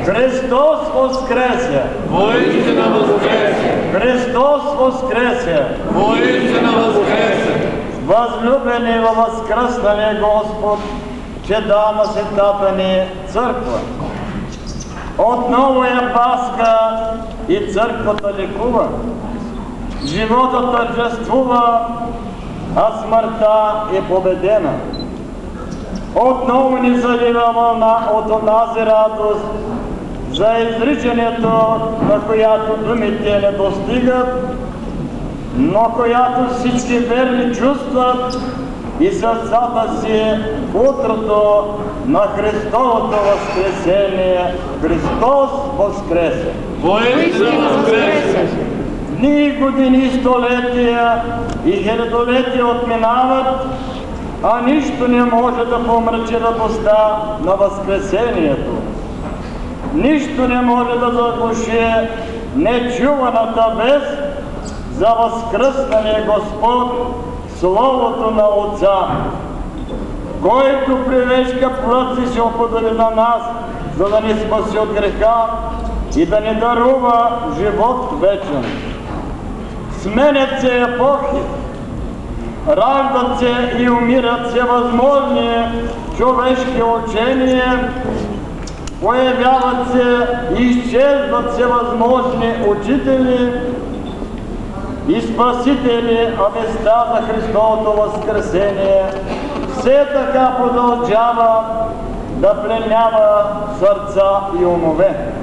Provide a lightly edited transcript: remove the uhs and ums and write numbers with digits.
Христос воскресе! Воистина воскресе! Христос воскресе! Воистина воскресе! Възлюбени във възкръсналия Господ, че дама светата ни църква. Отново е Пасха и църквата лекува. Животът тържествува, а смъртта е победена. Отново ни залива вълна от онази радост за изричането, на която думите не достигат, но която всички верни чувстват и сърцата си утрото на Христовото възкресение. Христос воскресе! Воистина воскресе! Дни, години, столетия и хилядолетия отминават, а нищо не може да помрачи радостта на възкресението. Нищо не може да заглуши нечуваната вест за възкръсналия Господ, Словото на Отца, който привежка плът си се оподоби на нас, за да ни спаси от греха и да ни дарува живот вечен. Сменят се епохи, раждат се и умират всевъзможни човешки учения, появяват се и изчезват всевъзможни учители и спасители, а веста за Христовото възкресение все така продължава да пленява сърца и умове.